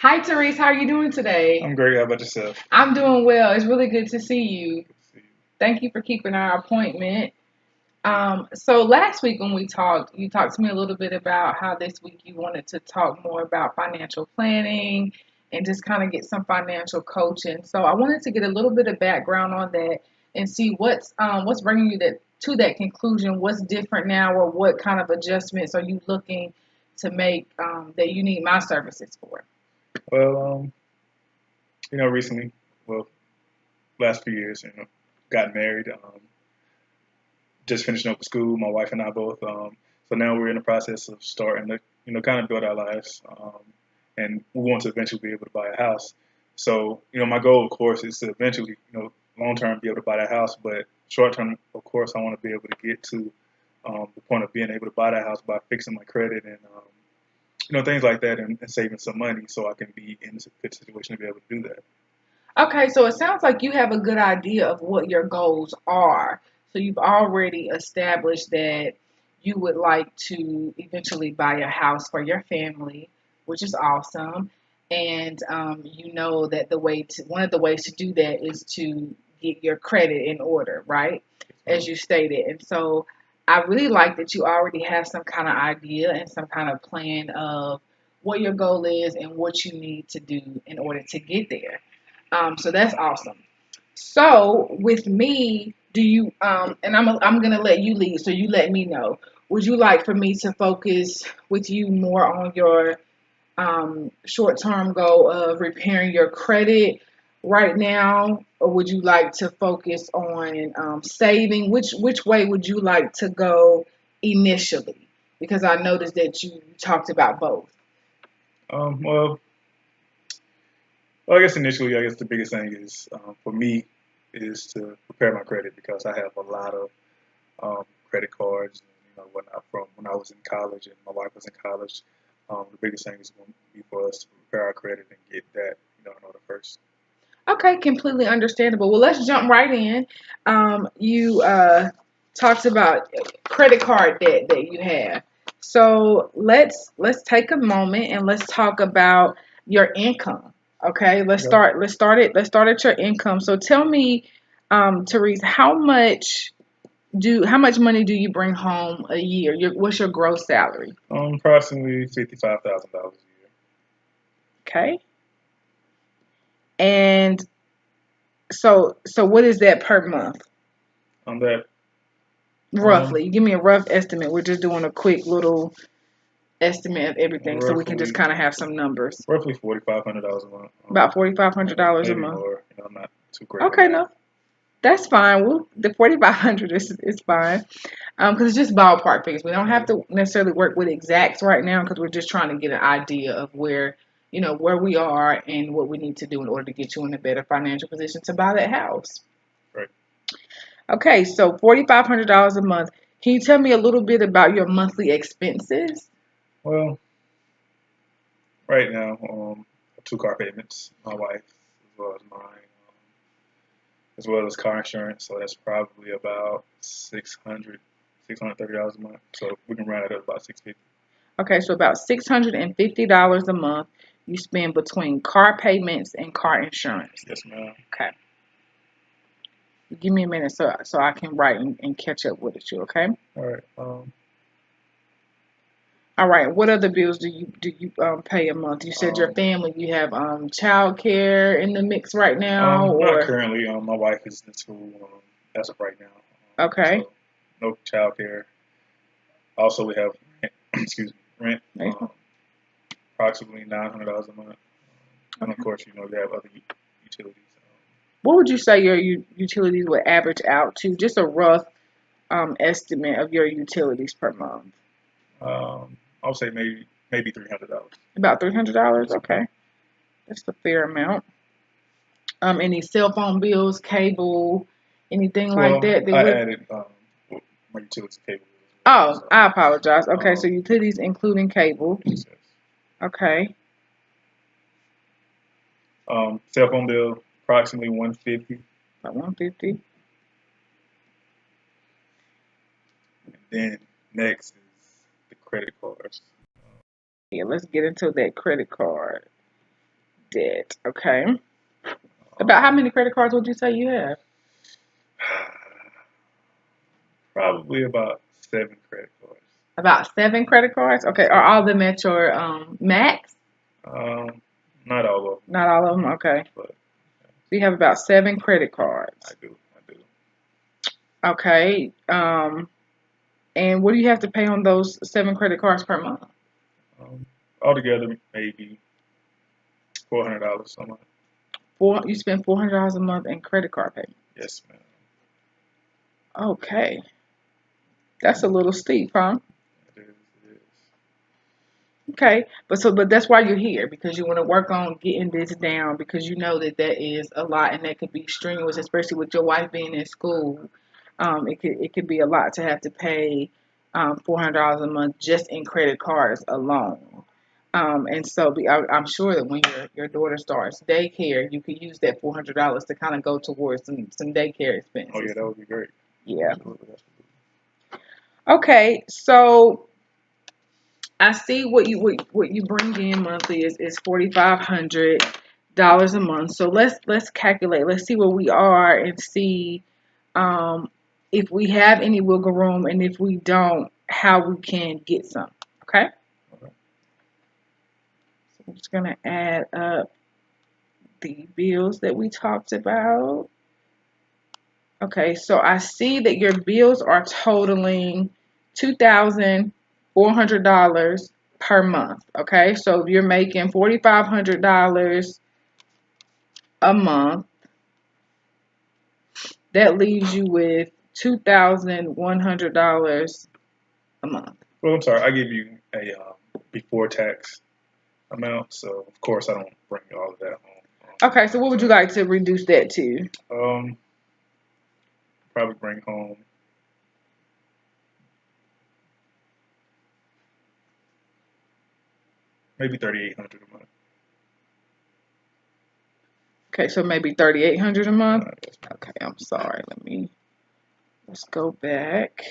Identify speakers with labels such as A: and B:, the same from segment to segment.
A: Hi, Therese. How are you doing today?
B: I'm great. How about yourself?
A: I'm doing well. It's really good to see you.
B: Good to see you.
A: Thank you for keeping our appointment. So last week when we talked, you talked to me a little bit about how this week you wanted to talk more about financial planning and just kind of get some financial coaching. So I wanted to get a little bit of background on that and see what's bringing you to that conclusion. What's different now, or what kind of adjustments are you looking to make that you need my services for?
B: Well, recently, well, last few years, got married. Just finishing up with school. My wife and I both. So now we're in the process of starting to, kind of build our lives. And we want to eventually be able to buy a house. So, my goal, of course, is to eventually, long term, be able to buy that house. But short term, of course, I want to be able to get to the point of being able to buy that house by fixing my credit and things like that, and saving some money so I can be in a good situation to be able to do that.
A: Okay, so it sounds like you have a good idea of what your goals are. So you've already established that you would like to eventually buy a house for your family, which is awesome. And you know that one of the ways to do that is to get your credit in order, right? As you stated. And so I really like that you already have some kind of idea and some kind of plan of what your goal is and what you need to do in order to get there. So that's awesome. So with me, do you and I'm gonna let you lead, so you let me know. Would you like for me to focus with you more on your short term goal of repairing your credit right now, or would you like to focus on saving? Which way would you like to go initially? Because I noticed that you talked about both.
B: Um, well, I guess initially, I guess the biggest thing is for me is to prepare my credit because I have a lot of credit cards and whatnot from when I was in college and my wife was in college. The biggest thing is going to be for us to prepare our credit and get that in order first.
A: Okay, completely understandable. Well, let's jump right in. You talked about credit card debt that you have. So let's take a moment and let's talk about your income. Okay,
B: Okay.
A: let's start at your income. So tell me, Therese, how much money do you bring home a year? What's your gross salary?
B: Approximately $55,000 a year.
A: Okay, and so what is that per month?
B: That
A: Roughly, give me a rough estimate. We're just doing a quick little estimate of everything so we can just
B: roughly
A: kind of have some numbers.
B: roughly $4,500 a month.
A: About $4,500 a
B: Maybe
A: month.
B: more. I'm not too great with
A: Okay,
B: math.
A: no, that's fine. The 4,500 is fine. Because it's just ballpark figures. We don't have
B: Yeah.
A: to necessarily work with exacts right now because we're just trying to get an idea of where we are and what we need to do in order to get you in a better financial position to buy that house.
B: Right.
A: Okay, so $4,500 a month. Can you tell me a little bit about your monthly expenses?
B: Well, right now, two car payments, my wife as well as mine, as well as car insurance. So that's probably about $630 a month. So we can round it up about 650.
A: Okay, so about $650 a month you spend between car payments and car insurance.
B: Yes, ma'am.
A: Okay, give me a minute so I can write and catch up with you. Okay.
B: All right.
A: All right. What other bills do you pay a month? You said your
B: Um,
A: family. You have child care in the mix right now,
B: Not
A: or
B: currently. My wife is in school as of right now.
A: okay.
B: So no child care. Also, we have rent, excuse me, rent, approximately $900 a month. And of
A: Okay.
B: course, you have other utilities.
A: What would you say your utilities would average out to? Just a rough estimate of your utilities per month.
B: I would say maybe $300.
A: About $300.
B: Yes, ma'am.
A: Okay, that's a fair amount. Any cell phone bills, cable, anything like
B: Well,
A: that? They
B: I
A: would.
B: added my utility cable as well.
A: Oh,
B: So,
A: I apologize. Okay, so
B: um,
A: utilities including cable.
B: yes, yes.
A: Okay,
B: Cell phone bill approximately 150,
A: about 150.
B: and then next is the credit cards.
A: Yeah, let's get into that credit card. debt. Okay. About how many credit cards would you say you have?
B: Probably about 7 credit cards.
A: About 7 credit cards. Okay. Are all of them at your max?
B: Um, Not all of them,
A: Not all of them. Okay.
B: but
A: So you have about 7 credit
B: I
A: cards.
B: do. I do.
A: Okay. And what do you have to pay on those 7 credit cards per month?
B: Um, Altogether, maybe $400 a month.
A: You spend $400 a month in credit card payment.
B: Yes, ma'am.
A: Okay. That's a little steep, huh?
B: It is. It is.
A: Okay, but that's why you're here, because you want to work on getting this down, because you know that that is a lot and that could be strenuous, especially with your wife being in school. It could be a lot to have to pay $400 a month just in credit cards alone. And so I'm sure that when your daughter starts daycare, you could use that $400 to kind of go towards some daycare
B: Oh
A: expenses.
B: yeah, that would be great.
A: Yeah.
B: Absolutely. Absolutely.
A: Okay, so I see what you bring in monthly is $4,500 a month. So let's calculate. Let's see where we are and see um, if we have any wiggle room, and if we don't, how we can get some. Okay.
B: Okay.
A: So I'm just gonna add up the bills that we talked about. Okay, so I see that your bills are totaling $2,400 per month. Okay, so if you're making $4,500 a month, that leaves you with $2,100 a month.
B: Well, I'm sorry. I give you a before tax amount, so of course I don't bring all of that home.
A: Okay, so what would you like to reduce that to?
B: Probably bring home maybe 3,800 a month.
A: Okay, so maybe 3,800 a month.
B: Yes, ma'am.
A: Okay, I'm sorry. Let's go back.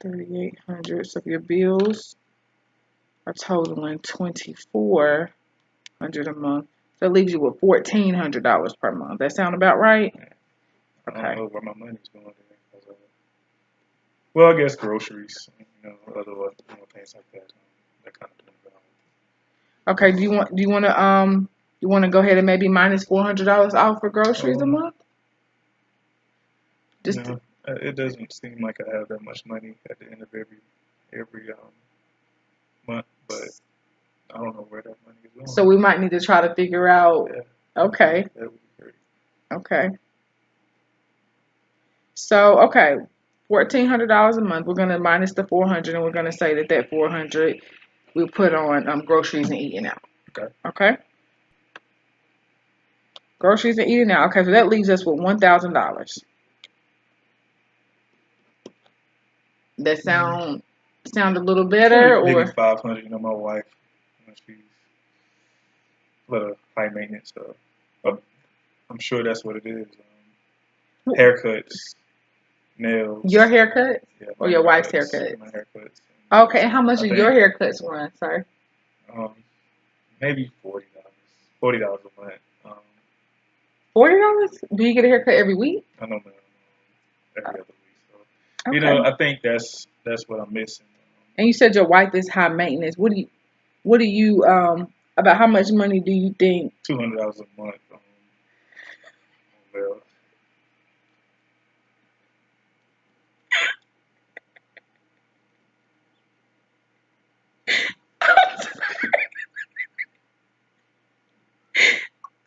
A: 3,800. So your bills are totaling 2,400 a month. So that leaves you with $1,400 per month. That sound about right?
B: I don't
A: Okay.
B: know where my money's going there. 'Cause, well, I guess groceries, other things like that. That kind of thing.
A: Okay. Do you want to go ahead and maybe minus $400 off for groceries a
B: Um,
A: month? Just
B: no, it doesn't seem like I have that much money at the end of every month, but I don't know where that money is going.
A: so we might need to try to figure out.
B: Yeah,
A: Okay.
B: that would be great.
A: Okay. So okay, $1,400 a month. We're gonna minus the 400, and we're gonna say that 400 we put on groceries and eating out.
B: Okay.
A: Okay. Groceries and eating out. Okay, so that leaves us with $1,000. That sound a little better,
B: Maybe
A: or
B: 500. My wife, she's a little high maintenance stuff. But I'm sure that's what it is. Haircuts, nails.
A: your haircut
B: Yeah,
A: or
B: my
A: your wife's
B: haircuts.
A: haircut?
B: My haircuts.
A: Okay, and how much
B: I
A: do your
B: think
A: haircuts run, sir?
B: um, maybe $40. $40 a month.
A: $40? Do you get a haircut every week?
B: I don't know, every other week. So,
A: Okay.
B: I think that's what I'm missing.
A: And you said your wife is high maintenance. What do you about how much money do you think?
B: $200 a month. Well,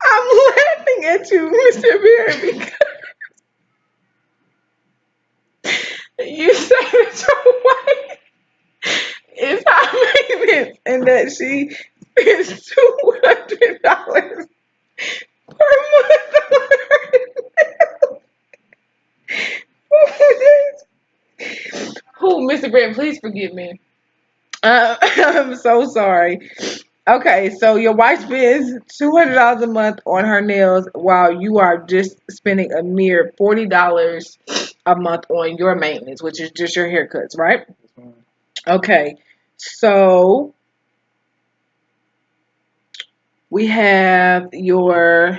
A: I'm laughing at you, Mr. Berry, because you said that your wife is high maintenance and that she spends $200 per month. Who, Mr. Brand, please forgive me. I'm so sorry. Okay, so your wife spends $200 a month on her nails while you are just spending a mere $40 a month on your maintenance, which is just your haircuts, right?
B: it's fine.
A: Okay, so We have your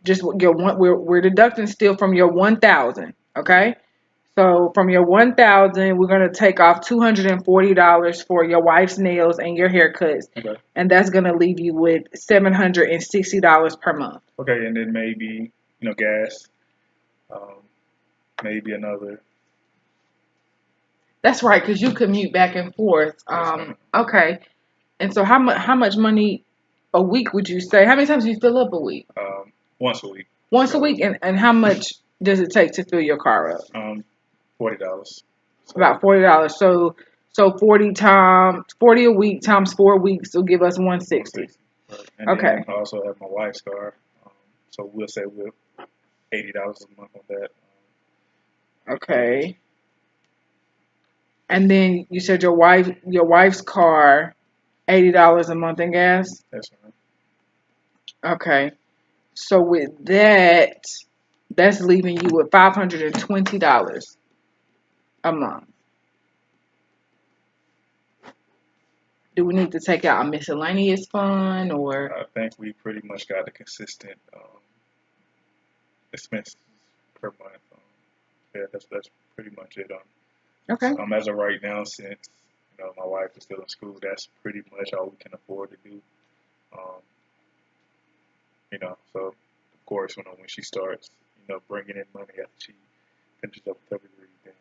A: just your one. We're deducting still from your 1,000. Okay. So from your 1,000, we're gonna take off $240 for your wife's nails and your haircuts,
B: Okay.
A: and that's gonna leave you with $760 per month.
B: Okay, and then maybe gas, um, maybe another.
A: That's right, because you commute back and forth.
B: Yes, ma'am.
A: Okay. And so how much money a week would you say? How many times do you fill up a week?
B: Once a week.
A: Once a
B: So
A: week, and how much does it take to fill your car up?
B: $40. So
A: About $40. So 40 a week times 4 weeks will give us 160.
B: 160. Right. And then
A: Okay.
B: I also have my wife's car. So we'll say we're $80 a month on that.
A: Okay. And then you said your wife's car, $80 a month in gas.
B: That's fine.
A: Okay. So with that, that's leaving you with $520 a month. Do we need to take out a miscellaneous fund or
B: I think we pretty much got a consistent expenses per month. Yeah, that's pretty much it.
A: okay?
B: As of right now, since my wife is still in school, that's pretty much all we can afford to do. Um, so of course, when she starts, bringing in money after she finishes up with her degree, then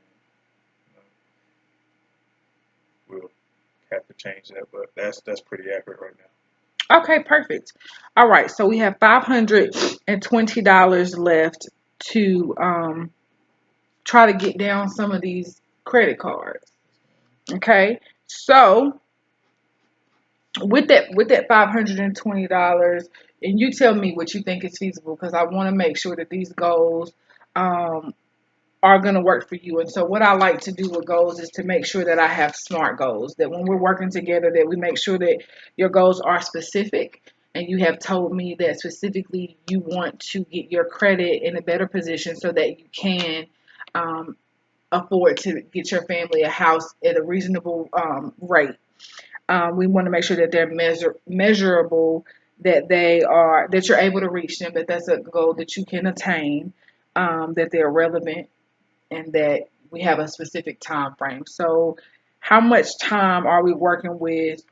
B: we'll have to change that. But that's pretty accurate right now.
A: Okay, perfect. All right, so we have $520 left to try to get down some of these credit cards. Okay, so with that $520, and you tell me what you think is feasible because I want to make sure that these goals um, are going to work for you. And so what I like to do with goals is to make sure that I have smart goals, that when we're working together that we make sure that your goals are specific, and you have told me that specifically you want to get your credit in a better position so that you can um, afford to get your family a house at a reasonable rate. We want to make sure that they're measurable, that you're able to reach them, that that's a goal that you can attain, that they're relevant, and that we have a specific time frame. So, how much time are we working with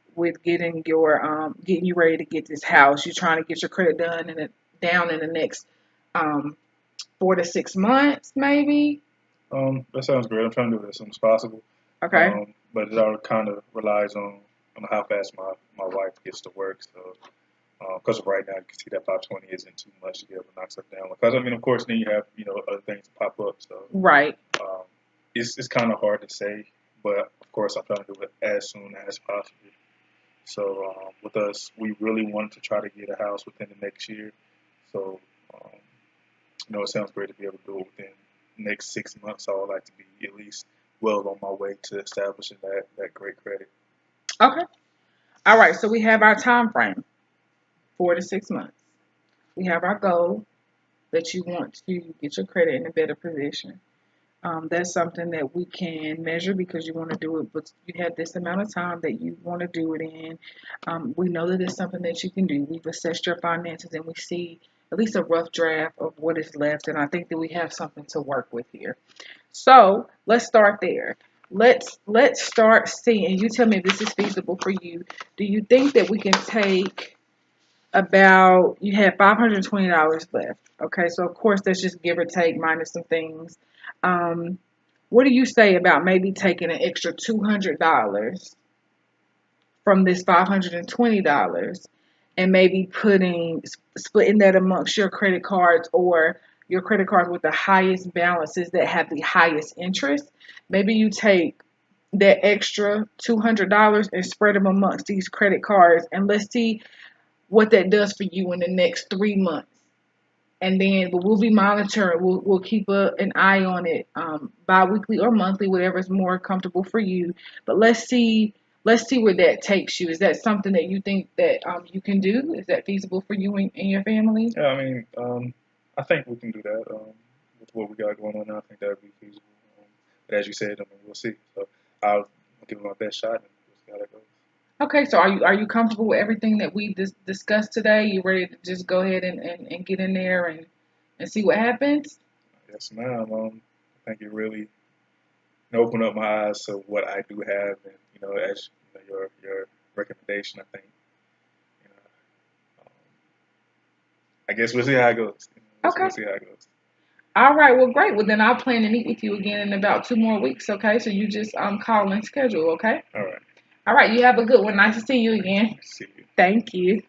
A: getting you ready to get this house? You're trying to get your credit down in the next 4 to 6 months, maybe.
B: That sounds great. I'm trying to do it as soon as possible.
A: Okay.
B: But it all kind of relies on how fast my wife gets to work. So, because right now you can see that 520 isn't too much to be able to knock stuff down. Because of course, then you have other things pop up. So,
A: Right.
B: um, it's kind of hard to say. But of course, I'm trying to do it as soon as possible. So, with us, we really wanted to try to get a house within the next year. So, um, it sounds great to be able to do it within the next 6 months. I would like to be at least well on my way to establishing that great credit.
A: Okay. All right. So we have our time frame, 4 to 6 months. We have our goal that you want to get your credit in a better position. That's something that we can measure because you want to do it, but you have this amount of time that you want to do it in. We know that it's something that you can do. We've assessed your finances and we see at least a rough draft of what is left, and I think that we have something to work with here. So let's start there. Let's start seeing. You tell me if this is feasible for you. Do you think that we can take about you have $520 left? Okay, so of course that's just give or take minus some things. Um, what do you say about maybe taking an extra $200 from this $520 and maybe splitting that amongst your credit cards or your credit cards with the highest balances that have the highest interest? Maybe you take that extra $200 and spread them amongst these credit cards, and let's see what that does for you in the next 3 months. And then, but we'll be monitoring. We'll keep an eye on it, bi-weekly or monthly, whatever is more comfortable for you. But let's see where that takes you. Is that something that you think that you can do? Is that feasible for you and your family?
B: Yeah, I mean, I think we can do that with what we got going on now. I think that would be feasible. But as you said, I mean, we'll see. So I'll give it my best shot and we'll see how that goes.
A: Okay, so are you comfortable with everything that we discussed today? You ready to just go ahead and get in there and see what happens?
B: Yes, ma'am. I think it really opened up my eyes to what I do have, and as your recommendation, I think you know, I guess we'll see how it goes. We'll
A: Okay.
B: see how it goes.
A: All right. Well, great. Well, then I'll plan to meet with you again in about 2 more weeks. Okay. So you just call and schedule. Okay.
B: All right.
A: All right. You have a good one. Nice to see you again.
B: See you.
A: Thank you.